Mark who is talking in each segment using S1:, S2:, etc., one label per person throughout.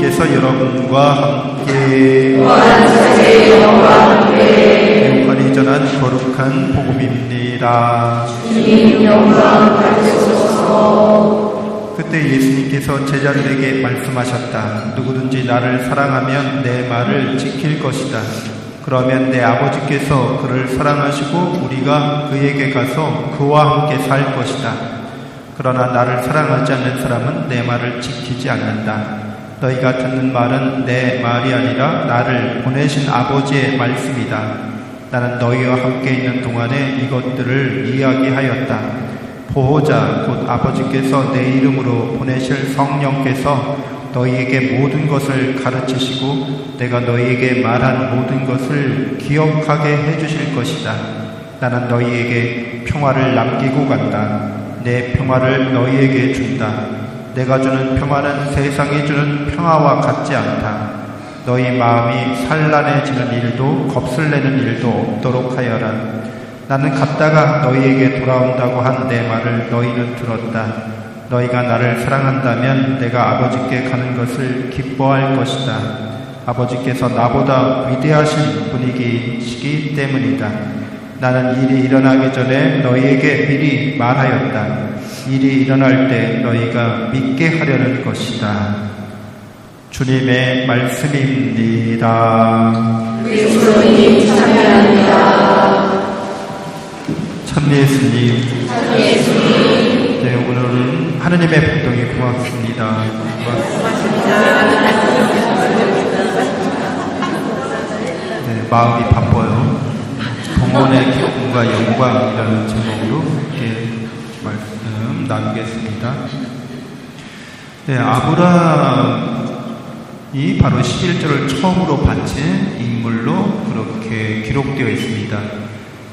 S1: 주님께서 여러분과 함께 영원히 전한 거룩한 복음입니다.
S2: 주님 영광 받으소서.
S1: 그때 예수님께서 제자들에게 말씀하셨다. 누구든지 나를 사랑하면 내 말을 지킬 것이다. 그러면 내 아버지께서 그를 사랑하시고 우리가 그에게 가서 그와 함께 살 것이다. 그러나 나를 사랑하지 않는 사람은 내 말을 지키지 않는다. 너희가 듣는 말은 내 말이 아니라 나를 보내신 아버지의 말씀이다. 나는 너희와 함께 있는 동안에 이것들을 이야기하였다. 보호자 곧 아버지께서 내 이름으로 보내실 성령께서 너희에게 모든 것을 가르치시고 내가 너희에게 말한 모든 것을 기억하게 해주실 것이다. 나는 너희에게 평화를 남기고 간다. 내 평화를 너희에게 준다. 내가 주는 평화는 세상이 주는 평화와 같지 않다. 너희 마음이 산란해지는 일도 겁설내는 일도 없도록 하여라. 나는 갔다가 너희에게 돌아온다고 한 내 말을 너희는 들었다. 너희가 나를 사랑한다면 내가 아버지께 가는 것을 기뻐할 것이다. 아버지께서 나보다 위대하신 분이시기 때문이다. 나는 일이 일어나기 전에 너희에게 미리 말하였다. 일이 일어날 때 너희가 믿게 하려는 것이다. 주님의 말씀입니다.
S2: 그리스도님 참여합니다.
S1: 참 예수님.
S2: 참 예수님.
S1: 네, 오늘은 하느님의 복동이 고맙습니다. 네, 마음이 바빠요. 동원의 기쁨과 영광이라는 제목으로 이렇게 말씀 나누겠습니다. 네, 아브라함이 바로 11절을 처음으로 바친 인물로 그렇게 기록되어 있습니다.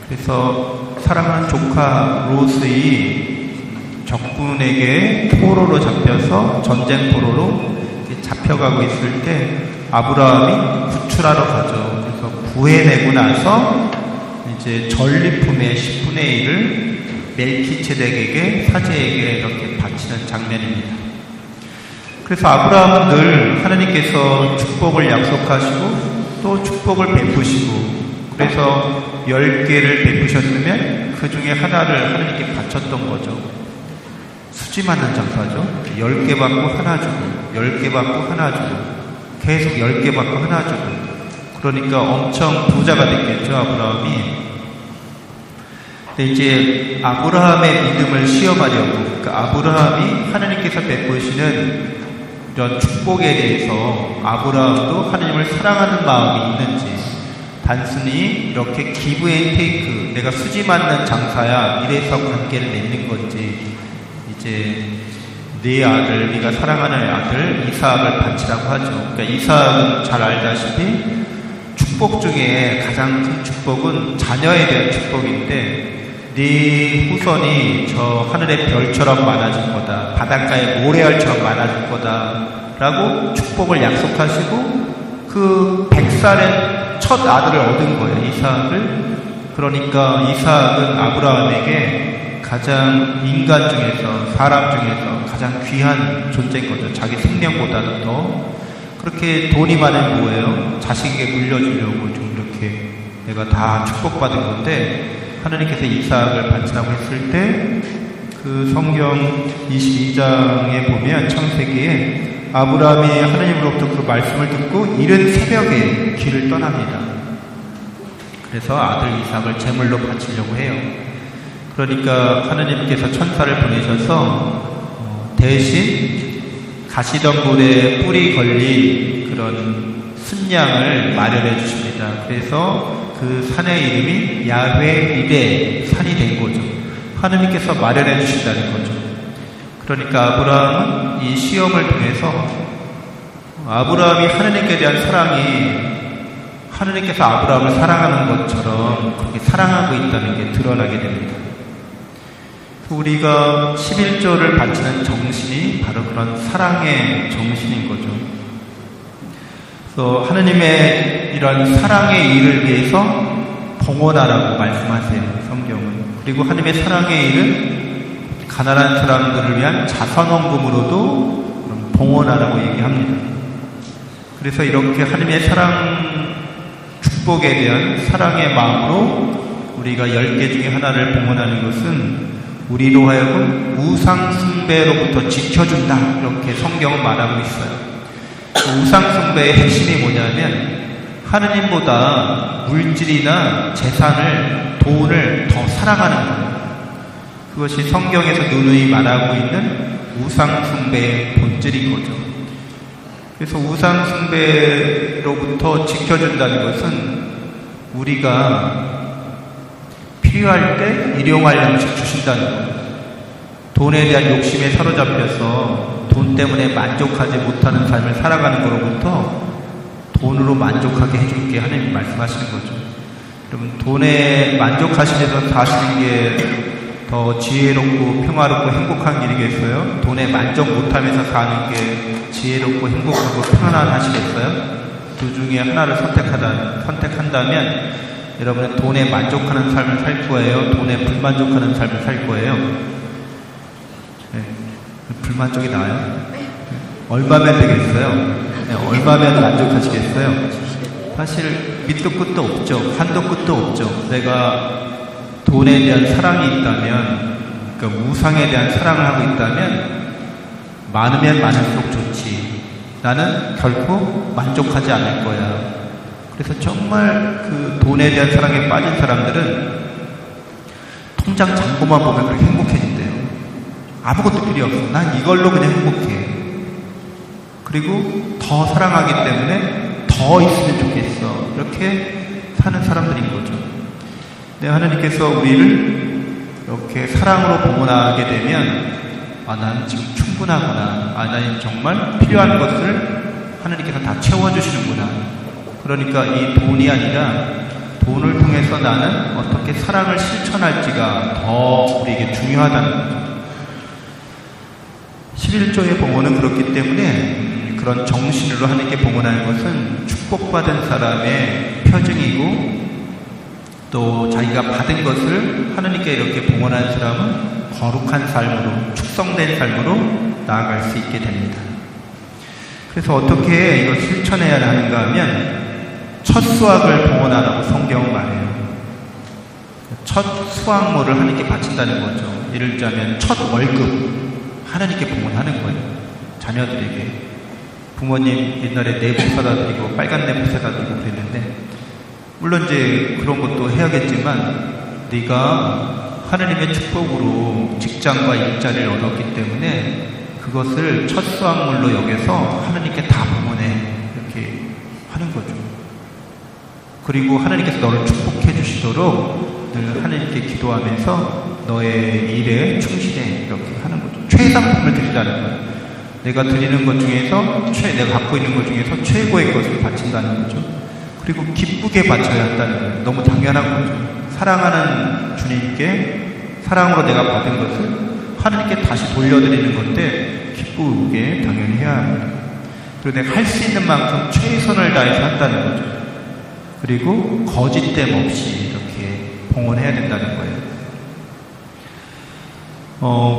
S1: 그래서 사랑하는 조카 롯의 적군에게 포로로 잡혀서 전쟁 포로로 잡혀가고 있을 때 아브라함이 구출하러 가죠. 그래서 구해내고 나서 이제 전리품의 10분의 1을 멜키체덱에게 사제에게 이렇게 바치는 장면입니다. 그래서 아브라함은 늘 하나님께서 축복을 약속하시고 또 축복을 베푸시고 그래서 10개를 베푸셨으면 그 중에 하나를 하나님께 바쳤던 거죠. 수지 맞는 장사죠. 10개 받고 하나 주고 10개 받고 하나 주고 계속 10개 받고 하나 주고 그러니까 엄청 부자가 됐겠죠, 아브라함이. 근데 이제 아브라함의 믿음을 시험하려고, 그러니까 아브라함이 하나님께서 베푸시는 이런 축복에 대해서 아브라함도 하나님을 사랑하는 마음이 있는지, 단순히 이렇게 기브 앤 테이크, 내가 수지 맞는 장사야 이래서 관계를 맺는 건지, 이제 네 아들, 네가 사랑하는 아들 이삭을 바치라고 하죠. 그러니까 이삭은 잘 알다시피 축복 중에 가장 큰 축복은 자녀에 대한 축복인데, 네 후손이 저 하늘의 별처럼 많아질 거다, 바닷가의 모래알처럼 많아질 거다 라고 축복을 약속하시고 그 100살의 첫 아들을 얻은 거예요, 이삭을. 그러니까 이삭은 아브라함에게 가장 인간 중에서, 사람 중에서 가장 귀한 존재인 거죠. 자기 생명보다도 더. 그렇게 돈이 많은 뭐예요? 자식에게 물려주려고 좀 이렇게 내가 다 축복받은 건데, 하나님께서 이삭을 바치라고 했을 때 그 성경 22장에 보면 창세기에 아브라함이 하나님으로부터 그 말씀을 듣고 이른 새벽에 길을 떠납니다. 그래서 아들 이삭을 제물로 바치려고 해요. 그러니까 하나님께서 천사를 보내셔서 대신 가시덤불에 뿔이 걸린 그런 순양을 마련해 주십니다. 그래서 그 산의 이름이 야훼 이레 산이 된 거죠. 하나님께서 마련해 주신다는 거죠. 그러니까 아브라함은 이 시험을 통해서 아브라함이 하나님께 대한 사랑이 하나님께서 아브라함을 사랑하는 것처럼 그렇게 사랑하고 있다는 게 드러나게 됩니다. 우리가 11조를 바치는 정신이 바로 그런 사랑의 정신인 거죠. 그래서 하나님의 이런 사랑의 일을 위해서 봉헌하라고 말씀하세요, 성경은. 그리고 하나님의 사랑의 일은 가난한 사람들을 위한 자선원금으로도 봉헌하라고 얘기합니다. 그래서 이렇게 하나님의 사랑, 축복에 대한 사랑의 마음으로 우리가 10개 중에 하나를 봉헌하는 것은 우리로 하여금 우상 숭배로부터 지켜준다, 이렇게 성경은 말하고 있어요. 우상 숭배의 핵심이 뭐냐면 하느님보다 물질이나 재산을, 돈을 더 사랑하는 거예요. 그것이 성경에서 누누이 말하고 있는 우상 숭배의 본질인 거죠. 그래서 우상 숭배로부터 지켜준다는 것은 우리가 필요할 때 일용할 양식 주신다는 거예요. 돈에 대한 욕심에 사로잡혀서 돈 때문에 만족하지 못하는 삶을 살아가는 것로부터 돈으로 만족하게 해줄게 하나님이 말씀하시는 거죠. 여러분, 돈에 만족하시면서 사시는 게 더 지혜롭고 평화롭고 행복한 길이겠어요? 돈에 만족 못하면서 사는 게 지혜롭고 행복하고 편안하시겠어요? 두 중에 하나를 선택한다면 여러분은 돈에 만족하는 삶을 살 거예요? 돈에 불만족하는 삶을 살 거예요? 네, 불만족이 나아요? 얼마면 되겠어요? 네, 얼마면 만족하시겠어요? 사실 밑도 끝도 없죠. 한도 끝도 없죠. 내가 돈에 대한 사랑이 있다면, 그러니까 우상에 대한 사랑을 하고 있다면 많으면 많을수록 좋지. 나는 결코 만족하지 않을 거야. 그래서 정말 그 돈에 대한 사랑에 빠진 사람들은 통장 잔고만 보면 그렇게 행복해진대요. 아무것도 필요 없어. 난 이걸로 그냥 행복해. 그리고 더 사랑하기 때문에 더 있으면 좋겠어. 이렇게 사는 사람들인 거죠. 네, 하나님께서 우리를 이렇게 사랑으로 봉헌하게 되면 나는 지금 충분하구나. 나는 정말 필요한 것을 하나님께서 다 채워주시는구나. 그러니까 이 돈이 아니라 돈을 통해서 나는 어떻게 사랑을 실천할지가 더 우리에게 중요하다는 거죠. 11조의 봉헌은 그렇기 때문에 그런 정신으로 하나님께 봉헌하는 것은 축복받은 사람의 표징이고, 또 자기가 받은 것을 하나님께 이렇게 봉헌하는 사람은 거룩한 삶으로, 축성된 삶으로 나아갈 수 있게 됩니다. 그래서 어떻게 이걸 실천해야 하는가 하면 첫 수확을 봉헌하라고 성경은 말해요. 첫 수확물을 하나님께 바친다는 거죠. 예를 들자면 첫 월급 하나님께 봉헌하는 거예요. 자녀들에게. 부모님 옛날에 내복 사다 드리고 빨간 내복 사다 드리고 그랬는데, 물론 이제 그런 것도 해야겠지만 네가 하나님의 축복으로 직장과 일자리를 얻었기 때문에 그것을 첫 수확물로 여겨서 하나님께 다 봉헌해, 이렇게 하는 거죠. 그리고 하나님께서 너를 축복해 주시도록 늘 하나님께 기도하면서 너의 일에 충실해, 이렇게 하는 거죠. 최상품을 드리라는 거예요. 내가 드리는 것 중에서 내가 갖고 있는 것 중에서 최고의 것을 바친다는 거죠. 그리고 기쁘게 바쳐야 한다는 거예요. 너무 당연한 거죠. 사랑하는 주님께 사랑으로 내가 받은 것을 하나님께 다시 돌려드리는 건데 기쁘게 당연히 해야 합니다. 그리고 내가 할 수 있는 만큼 최선을 다해서 한다는 거죠. 그리고 거짓됨 없이 이렇게 봉헌해야 된다는 거예요.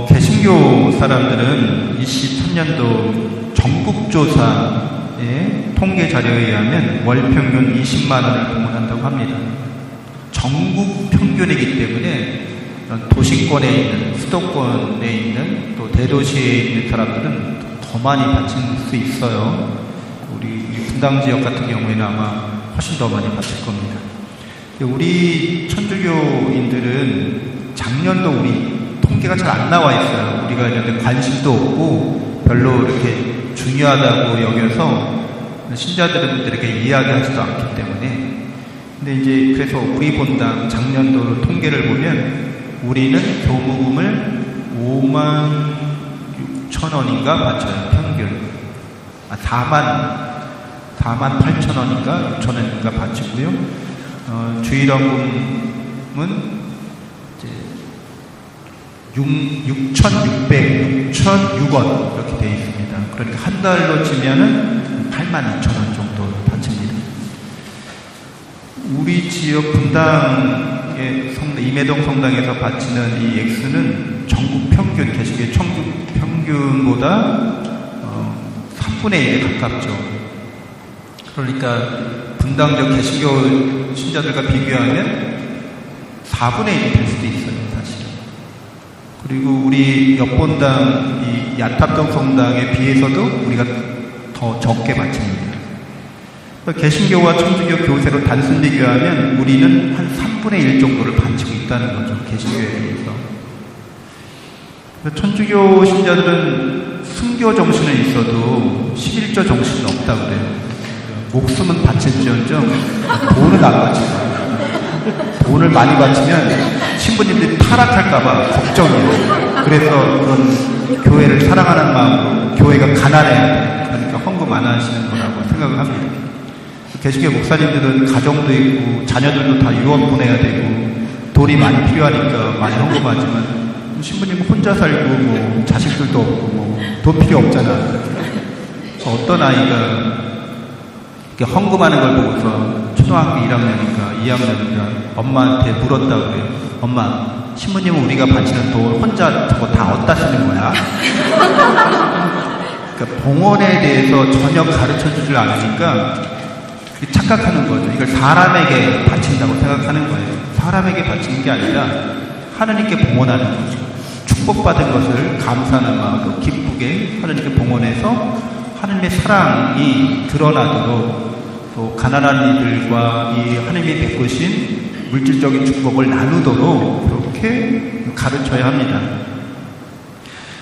S1: 개신교 사람들은 23년도 전국조사의 통계 자료에 의하면 월 평균 20만 원을 봉헌한다고 합니다. 전국 평균이기 때문에 도시권에 있는, 수도권에 있는, 또 대도시에 있는 사람들은 더 많이 바칠 수 있어요. 우리 분당 지역 같은 경우에는 아마 훨씬 더 많이 바칠 겁니다. 우리 천주교인들은 작년도 우리 통계가 잘 안 나와 있어요. 우리가 이런데 관심도 없고 별로 이렇게 중요하다고 여겨서 신자들에게 이야기하지도 않기 때문에. 근데 이제 그래서 우리 본당 작년도 통계를 보면 우리는 교무금을 56,000원인가 바쳐요. 평균. 48,000원인가 6,000원인가 바치고요. 주일원금은 이제 6,600원 이렇게 되어 있습니다. 그러니까 한 달로 치면은 82,000원 정도 바칩니다. 우리 지역 분당의 임해동 성당에서 바치는 이 액수는 전국 평균, 개신교 전국 평균보다 3분의 1에 가깝죠. 그러니까 분당적 개신교 신자들과 비교하면 4분의 1이 될 수도 있어요, 사실. 그리고 우리 옆본당, 이 야탑동 성당에 비해서도 우리가 더 적게 바칩니다. 개신교와 천주교 교세로 단순 비교하면 우리는 한 3분의 1 정도를 바치고 있다는 거죠, 개신교에 비해서. 천주교 신자들은 순교 정신은 있어도 11조 정신은 없다고 그래요. 목숨은 바칠지언정 돈은 안 바치고, 돈을 많이 바치면 신부님들이 타락할까봐 걱정이에요. 그래서 그런 교회를 사랑하는 마음으로 교회가 가난해야 돼. 그러니까 헌금 안 하시는 거라고 생각을 합니다. 개신교 목사님들은 가정도 있고 자녀들도 다 유학 보내야 되고 돈이 많이 필요하니까 많이 헌금하지만 신부님은 혼자 살고 뭐 자식들도 없고 뭐 돈 필요 없잖아. 어떤 아이가 이렇게 헌금하는 걸 보고서 초등학교 1학년이니까 2학년이니까 엄마한테 물었다 그래요. 엄마, 신부님은 우리가 바치는 돈 혼자 저거 다 어디다 쓰는 거야? 그러니까 봉헌에 대해서 전혀 가르쳐 주질 않으니까 착각하는 거죠. 이걸 사람에게 바친다고 생각하는 거예요. 사람에게 바치는 게 아니라 하나님께 봉헌하는 거죠. 축복받은 것을 감사하는 마음으로 기쁘게 하나님께 봉헌해서 하나님의 사랑이 드러나도록 또 가난한 이들과 이 하나님이 베푸신 물질적인 축복을 나누도록 그렇게 가르쳐야 합니다.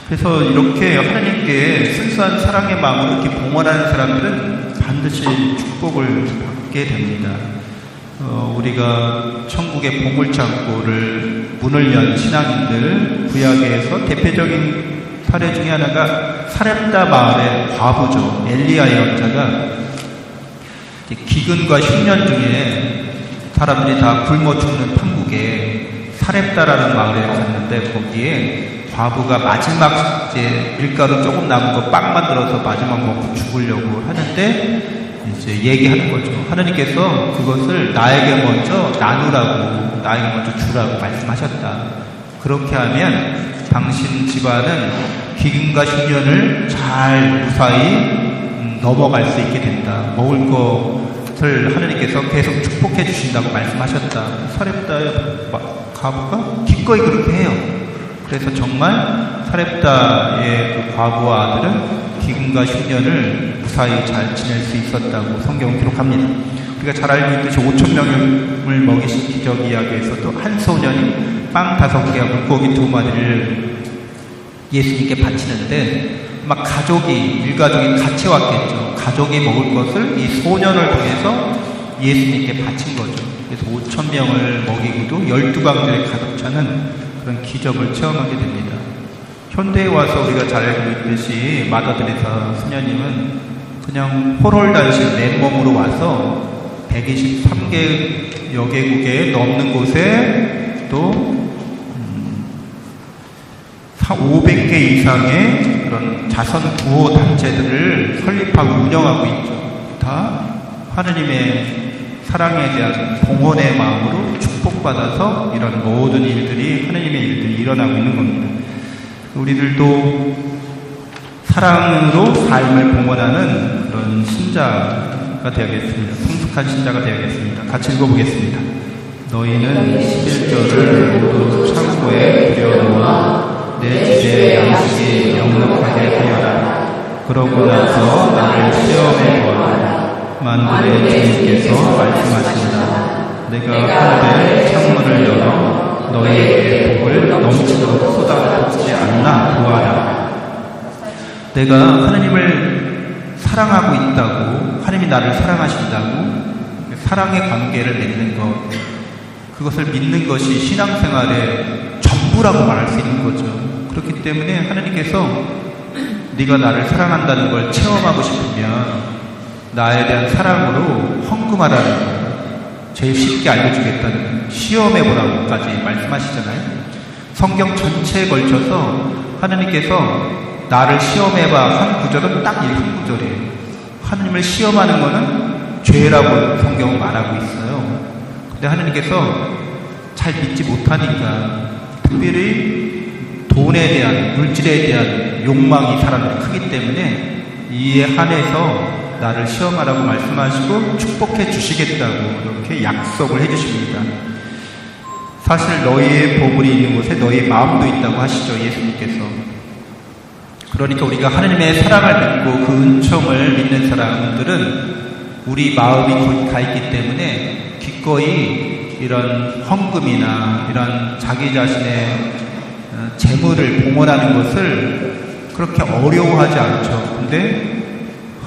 S1: 그래서 이렇게 하나님께 순수한 사랑의 마음으로 이렇게 봉헌하는 사람들은 반드시 축복을 받게 됩니다. 우리가 천국의 보물창고를 문을 연 신앙인들 구약에서 대표적인 사례 중에 하나가 사렙다 마을의 과부죠. 엘리야의 여자가 기근과 흉년 중에 사람들이 다 굶어 죽는 판국에 사렙다라는 마을에 갔는데 거기에 과부가 마지막 이제 밀가루 조금 남은 거 빵 만들어서 마지막 먹고 죽으려고 하는데 이제 얘기하는 거죠. 하나님께서 그것을 나에게 먼저 나누라고, 나에게 먼저 주라고 말씀하셨다. 그렇게 하면 당신 집안은 기근과 흉년을 잘 무사히 넘어갈 수 있게 된다. 먹을 것을 하나님께서 계속 축복해 주신다고 말씀하셨다. 사렙다의 과부가 기꺼이 그렇게 해요. 그래서 정말 사렙다의 그 과부와 아들은 기근과 흉년을 무사히 잘 지낼 수 있었다고 성경은 기록합니다. 우리가 잘 알고 있듯이 5,000명을 먹이신 기적 이야기에서도 한 소년이 빵 5개와 물고기 2마리를 예수님께 바치는데 막 일가족이 같이 왔겠죠. 가족이 먹을 것을 이 소년을 통해서 예수님께 바친 거죠. 그래서 5,000명을 먹이고도 12강들에 가득 차는 그런 기적을 체험하게 됩니다. 현대에 와서 우리가 잘 알고 있듯이 마더데레사 수녀님은 그냥 호롤단식 맨몸으로 와서 123개 여개국에 넘는 곳에 또 500개 이상의 그런 자선 구호 단체들을 설립하고 운영하고 있죠. 다 하느님의 사랑에 대한 봉헌의 마음으로 축복받아서 이런 모든 일들이 하느님의 일들이 일어나고 있는 겁니다. 우리들도 사랑으로 삶을 봉헌하는 그런 신자가 되어야겠습니다. 성숙한 신자가 되어야겠습니다. 같이 읽어보겠습니다. 너희는 11조를 모두 창고에 들여놓아 내 집에 양식이 넉넉하게 하여라. 그러고 나서 나를 시험해 보아라. 만군의 주님께서 말씀하신다. 내가 하늘의 창문을 열어 너희에게 복을 넘치도록 쏟아붓지 않나 보아라. 내가 하나님을 사랑하고 있다고, 하나님이 나를 사랑하신다고 사랑의 관계를 맺는 것, 그것을 믿는 것이 신앙생활의 전부라고 말할 수 있는 거죠. 그렇기 때문에 하나님께서 네가 나를 사랑한다는 걸 체험하고 싶으면 나에 대한 사랑으로 헌금하라는 거, 제일 쉽게 알려주겠다는 시험해보라고까지 말씀하시잖아요. 성경 전체에 걸쳐서 하나님께서 나를 시험해봐 한 구절은 딱 한 구절이에요. 하나님을 시험하는 거는 죄라고 성경은 말하고 있어요. 근데 하나님께서 잘 믿지 못하니까 특별히 돈에 대한, 물질에 대한 욕망이 사람들이 크기 때문에 이에 한해서 나를 시험하라고 말씀하시고 축복해 주시겠다고 이렇게 약속을 해주십니다. 사실 너희의 보물이 있는 곳에 너희의 마음도 있다고 하시죠, 예수님께서. 그러니까 우리가 하느님의 사랑을 믿고 그 은총을 믿는 사람들은 우리 마음이 거기 가 있기 때문에 기꺼이 이런 헌금이나 이런 자기 자신의 재물을 봉헌하는 것을 그렇게 어려워하지 않죠. 근데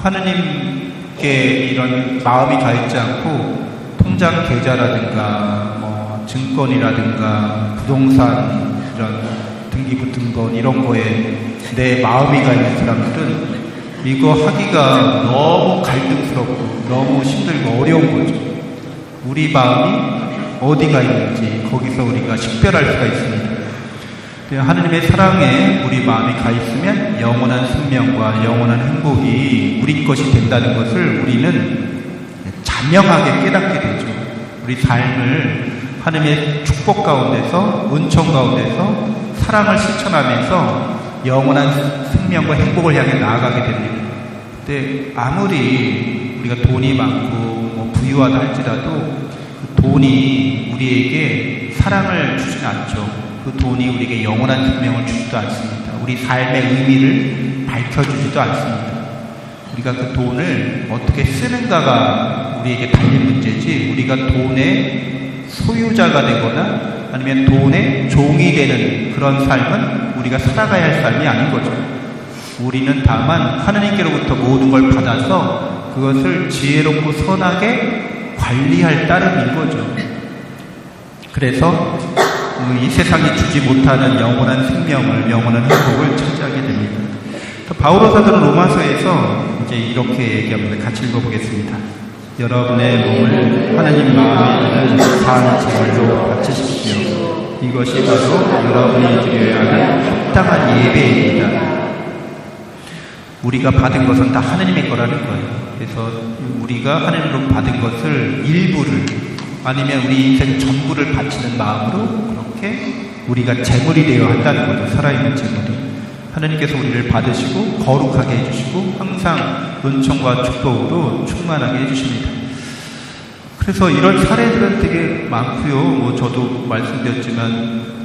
S1: 하느님께 이런 마음이 가 있지 않고 통장 계좌라든가 증권이라든가 부동산 이런 등기부 등본 이런 거에 내 마음이 가 있는 사람들은 이거 하기가 너무 갈등스럽고 너무 힘들고 어려운 거죠. 우리 마음이 어디가 있는지 거기서 우리가 식별할 수가 있습니다. 하느님의 사랑에 우리 마음이 가 있으면 영원한 생명과 영원한 행복이 우리 것이 된다는 것을 우리는 자명하게 깨닫게 되죠. 우리 삶을 하느님의 축복 가운데서 은총 가운데서 사랑을 실천하면서 영원한 생명과 행복을 향해 나아가게 됩니다. 근데 아무리 우리가 돈이 많고 부유하다 할지라도 그 돈이 우리에게 사랑을 주진 않죠. 그 돈이 우리에게 영원한 생명을 주지도 않습니다. 우리 삶의 의미를 밝혀주지도 않습니다. 우리가 그 돈을 어떻게 쓰는가가 우리에게 달린 문제지, 우리가 돈의 소유자가 되거나 아니면 돈의 종이 되는 그런 삶은 우리가 살아가야 할 삶이 아닌 거죠. 우리는 다만 하느님께로부터 모든 걸 받아서 그것을 지혜롭고 선하게 관리할 따름인 거죠. 그래서 이 세상이 주지 못하는 영원한 생명을, 영원한 행복을 차지하게 됩니다. 바오로 사도는 로마서에서 이제 이렇게 얘기합니다. 같이 읽어보겠습니다. 여러분의 몸을 하나님 마음에 드는 산 제물로 바치십시오. 이것이 바로 여러분이 드려야 하는 합당한 예배입니다. 우리가 받은 것은 다 하느님의 거라는 거예요. 그래서 우리가 하느님으로 받은 것을 일부를 아니면 우리 인생 전부를 바치는 마음으로 그렇게 우리가 제물이 되어야 한다는 거죠. 살아있는 제물이. 하느님께서 우리를 받으시고 거룩하게 해주시고 항상 은총과 축복으로 충만하게 해주십니다. 그래서 이런 사례들은 되게 많고요. 저도 말씀드렸지만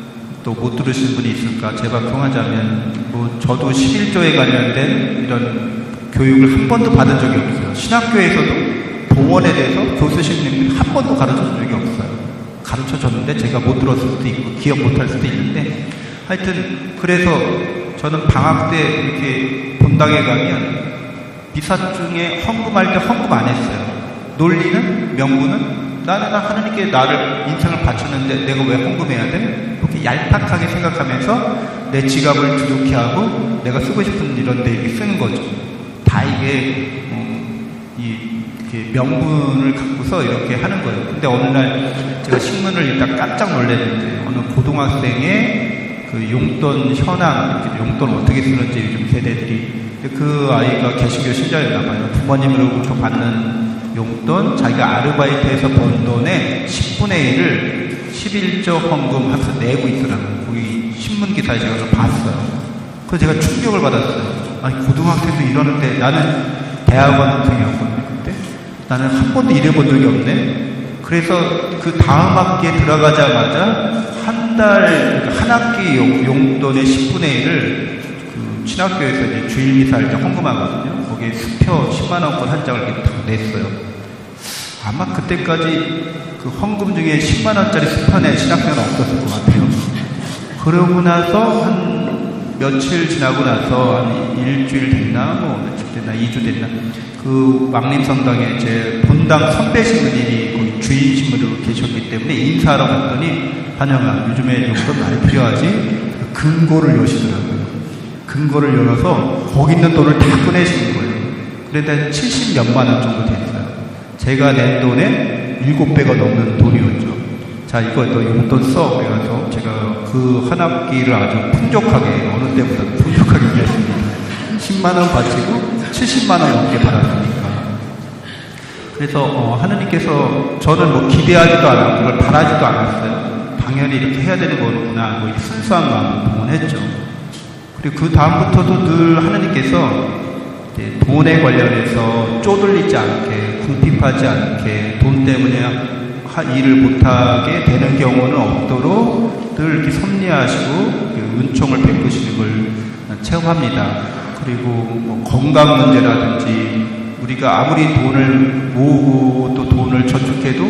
S1: 또 못 들으신 분이 있을까 제 방송하자면 저도 11조에 관련된 이런 교육을 한 번도 받은 적이 없어요. 신학교에서도 봉헌에 대해서 교수님들이 한 번도 가르쳐준 적이 없어요. 가르쳐줬는데 제가 못 들었을 수도 있고 기억 못할 수도 있는데 하여튼 그래서 저는 방학 때 이렇게 본당에 가면 미사 중에 헌금할 때 헌금 안 했어요. 논리는 명분은 나는 하느님께 나를 인생을 바쳤는데 내가 왜 헌금해야 돼? 이렇게 얄팍하게 생각하면서 내 지갑을 두둑히 하고 내가 쓰고 싶은 이런 데 이렇게 쓰는 거죠. 다 이게 이렇게 명분을 갖고서 이렇게 하는 거예요. 근데 어느 날 제가 신문을 일단 깜짝 놀랐는데 어느 고등학생의 그 용돈 현황, 용돈 어떻게 쓰는지 요즘 세대들이 그 아이가 개신교 신자였나 봐요. 부모님으로부터 받는 용돈, 자기가 아르바이트해서 번 돈의 10분의 1을 11조 헌금 해서 내고 있더라고요. 거기 신문 기사에 제가 봤어요. 그래서 제가 충격을 받았어요. 아니 고등학생도 이러는데 나는 대학원생이었거든요. 그때 나는 한 번도 일해본 적이 없네. 그래서 그 다음 학기에 들어가자마자 그러니까 한 학기 용돈의 10분의 1을 그 신학교에서 이제 주일 미사할 때 헌금하거든요. 거기에 수표 10만원권 한 장을 이렇게 다 냈어요. 아마 그때까지 그 헌금 중에 10만원짜리 수표낸 신학교는 없었을 것 같아요. 그러고 나서 한 며칠 지나고 나서 한 일주일 됐나, 며칠 됐나, 2주 됐나, 그 왕림성당에 제 본당 선배 신부님이 거기 주인 신부로 계셨기 때문에 인사하러 갔더니 한영아, 요즘에 용돈 많이 필요하지? 금고를 여시더라고요. 금고를 열어서 거기 있는 돈을 다 꺼내시는 거예요. 그래도 70몇만 원 정도 됐어요. 제가 낸 돈의 7배가 넘는 돈이었죠. 자, 이거 또 용돈 써. 그래서 제가 그 한 학기를 아주 풍족하게, 어느 때보다 풍족하게 일했습니다. 10만원 바치고 70만원 넘게 받았으니까. 그래서 하느님께서 저는 기대하지도 않았고 그걸 바라지도 않았어요. 당연히 이렇게 해야 되는 거구나. 순수한 마음으로 봉헌했죠. 그리고 그 다음부터도 늘 하느님께서 이제 돈에 관련해서 쪼들리지 않게, 궁핍하지 않게, 돈 때문에 일을 못하게 되는 경우는 없도록 늘 이렇게 섭리하시고 은총을 베푸시는 걸 체험합니다. 그리고 뭐 건강 문제라든지 우리가 아무리 돈을 모으고 또 돈을 저축해도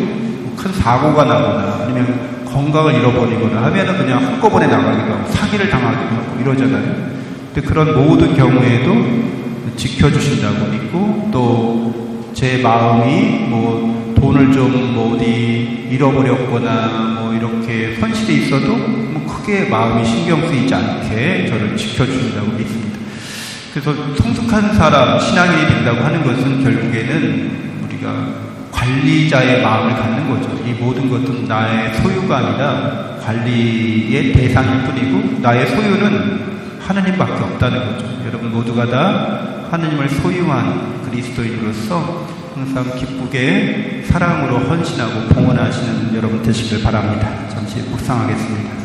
S1: 큰 사고가 나거나 아니면 건강을 잃어버리거나 하면은 그냥 한꺼번에 나가기도 하고 사기를 당하기도 하고 이러잖아요. 근데 그런 모든 경우에도 지켜주신다고 믿고 또 제 마음이 뭐 돈을 좀 뭐 어디 잃어버렸거나 뭐 이렇게 손실이 있어도 뭐 크게 마음이 신경 쓰이지 않게 저를 지켜주신다고 믿습니다. 그래서 성숙한 사람, 신앙인이 된다고 하는 것은 결국에는 우리가 관리자의 마음을 갖는 거죠. 이 모든 것은 나의 소유가 아니라 관리의 대상일 뿐이고 나의 소유는 하나님밖에 없다는 거죠. 여러분 모두가 다 하나님을 소유한 그리스도인으로서 항상 기쁘게 사랑으로 헌신하고 봉헌하시는 여러분 되시길 바랍니다. 잠시 묵상하겠습니다.